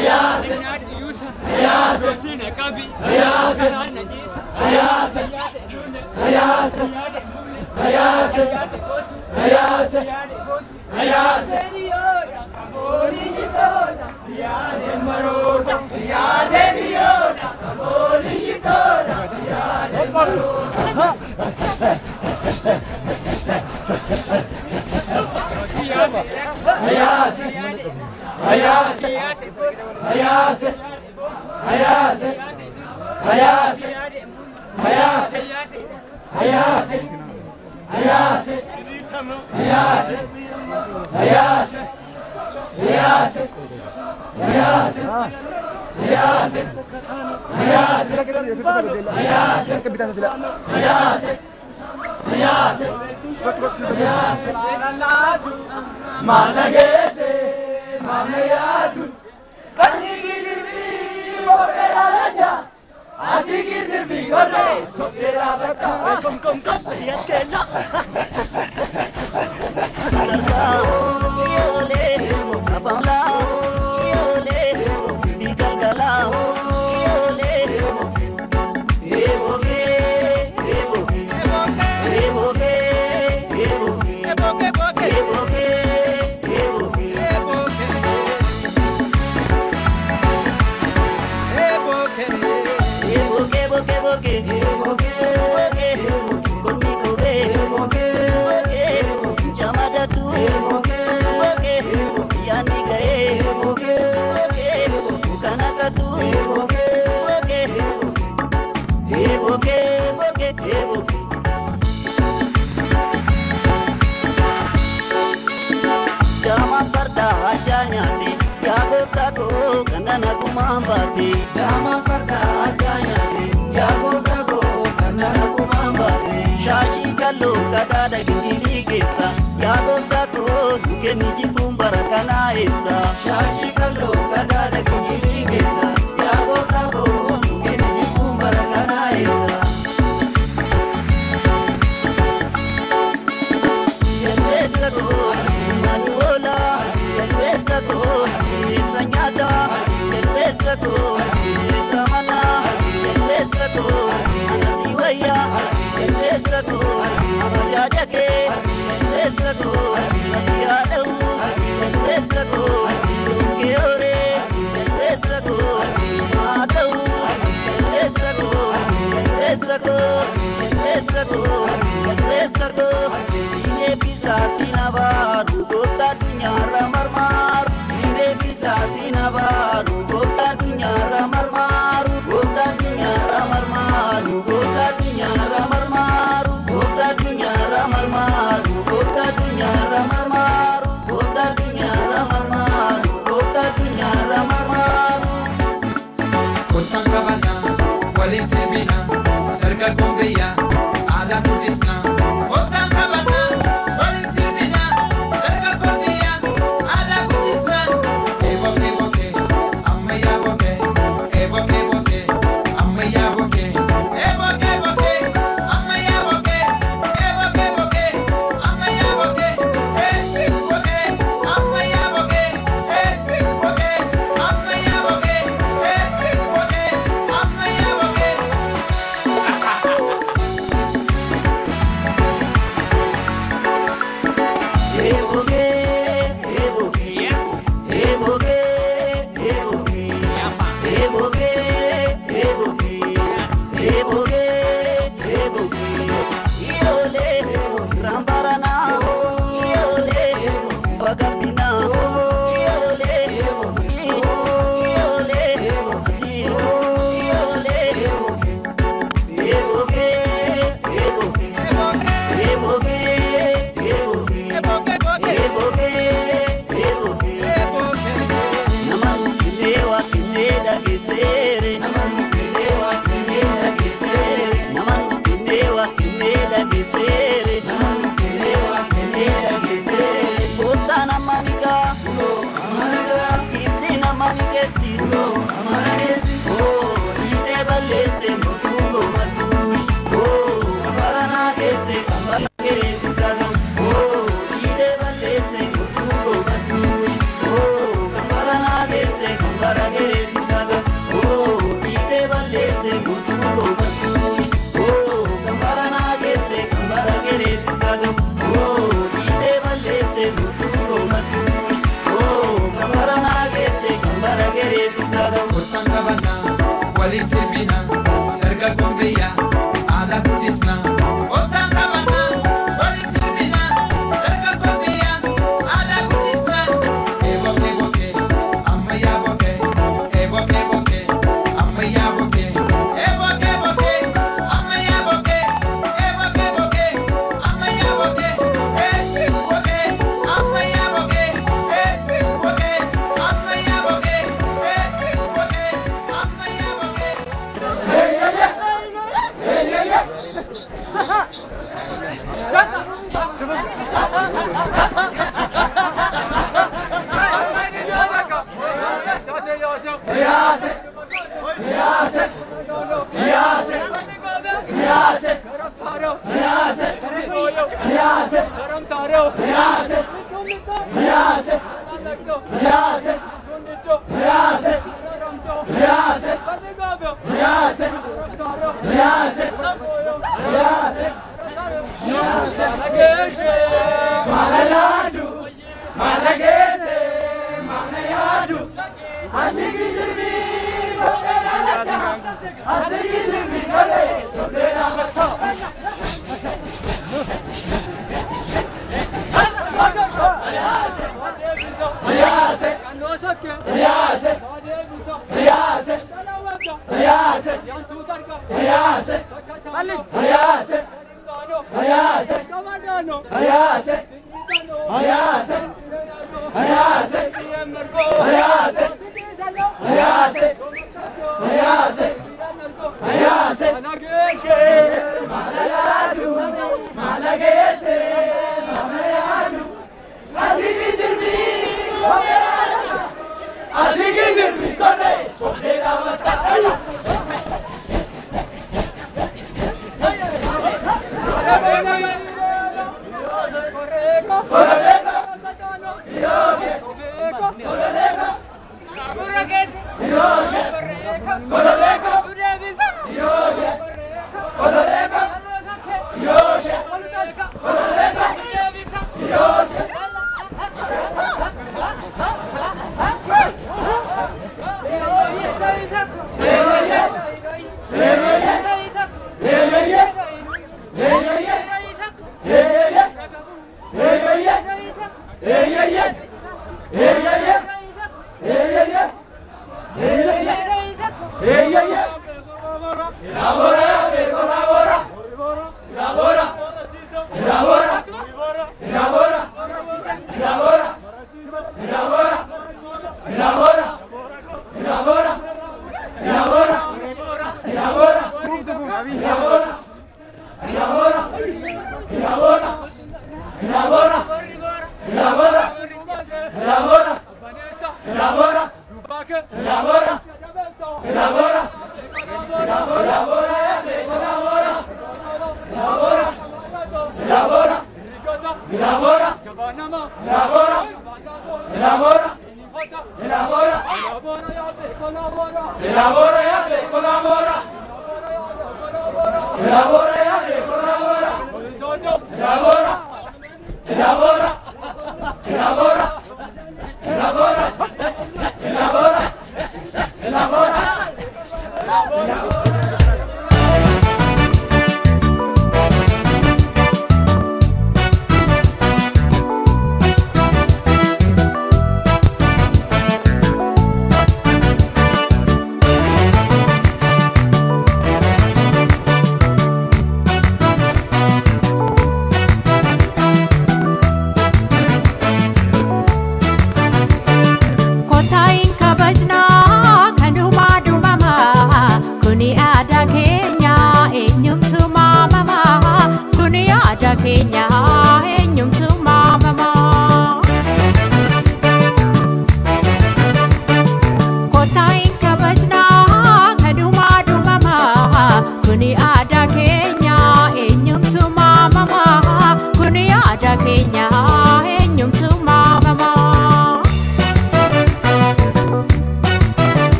Inad Yusa, Rosina Kabi, Karan Najisa, Sayat Lune, Sayat Mune, Sayat Kosu, Sayat Kosu, Seriora, Amori Toda, Sayat Maroda, Sayat Seriora, Amori Toda, Sayat Maroda. Dama farda ajayati, yago tago, kanana kumambati. Shashi kallo kadada gijili kesa, yago tago, duke niji fumbara kana esa. Shashi kallo kadada gijili kesa, yago tago, duke niji fumbara kana esa. Yelwesa go, manuola, yelwesa go, sanyada. Yelwesako, Samana, Yelwesako, Anasiwaya, Yelwesako, Amajajake, Yelwesako, Yadau, Yelwesako, Keore, Yelwesako, Adau, Yelwesako, Yelwesako, Yelwesako, Yelwesako, Sine bisa sinavaru, kota dunia ramar-mar, Sine bisa sinavaru.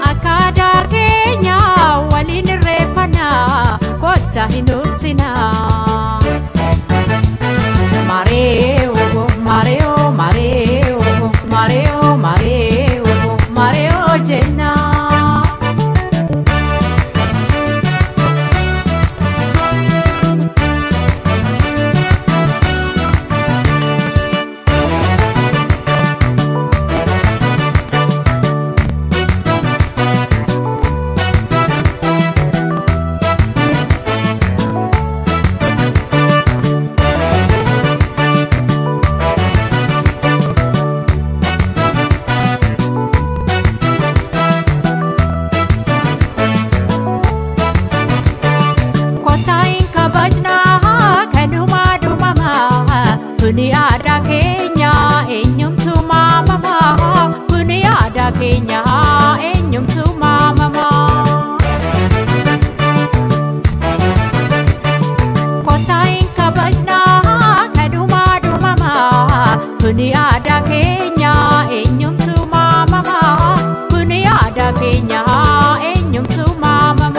Akada Kenya nursina Mareo Mareo Mareo Mareo Mareo Mareo jenna Buniada Kenya enyum tu mama Buniada Kenya enyum tu mama Kota Inka Bajna kaduma mama Buniada Kenya enyum tu mama Buniada Kenya enyum tu mama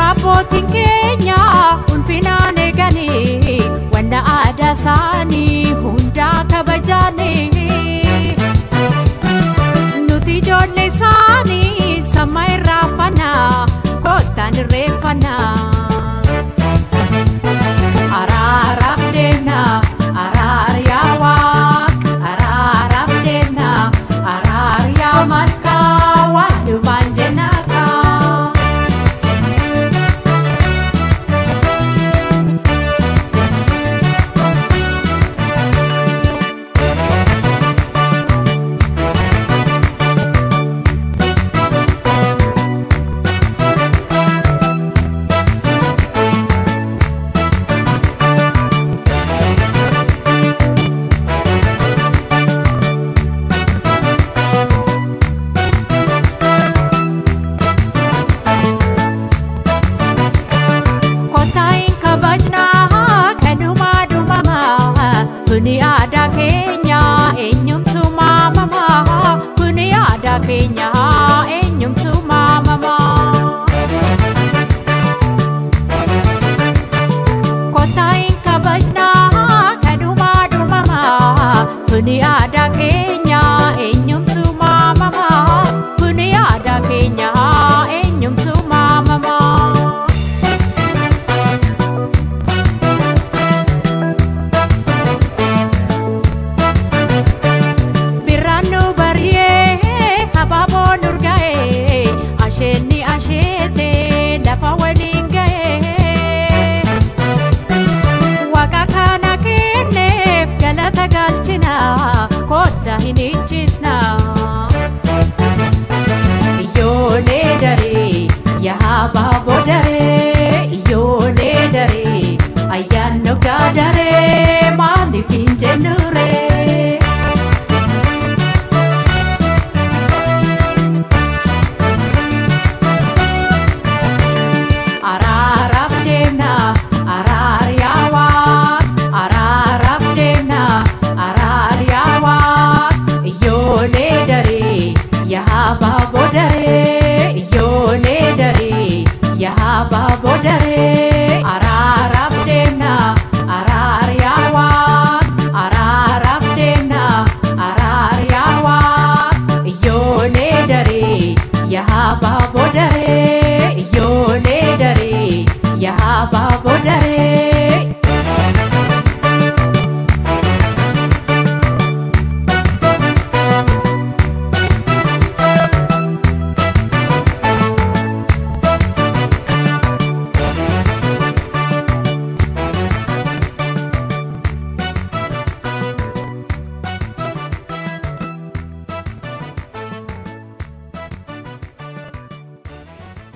Abbootiin keenya ulfina eegani wanna aadaa isaanii hundaa kabajani nuti ijoollee isaanii samma irraanfanna kottaan irreeffanna araaraaf deemna araar yaa Waaq araaraaf deemna araar yaa Malkaa walumaan jenna Buniada Kenya enyum tu mama Buniada Kenya enyum tu mama Kota Inka Bajna kaduma mama Buniada Kenya enyum tu mama Buniada Kenya enyum tu mama Asheni ashete lafa waliin gahe Waaqa kana kenneef galata galchina kottaa hin ichisna Iyyoolee daree yaa baaboo daree Iyyoolee daree ayyaan nogaa daree maaliif hin jennuree Baba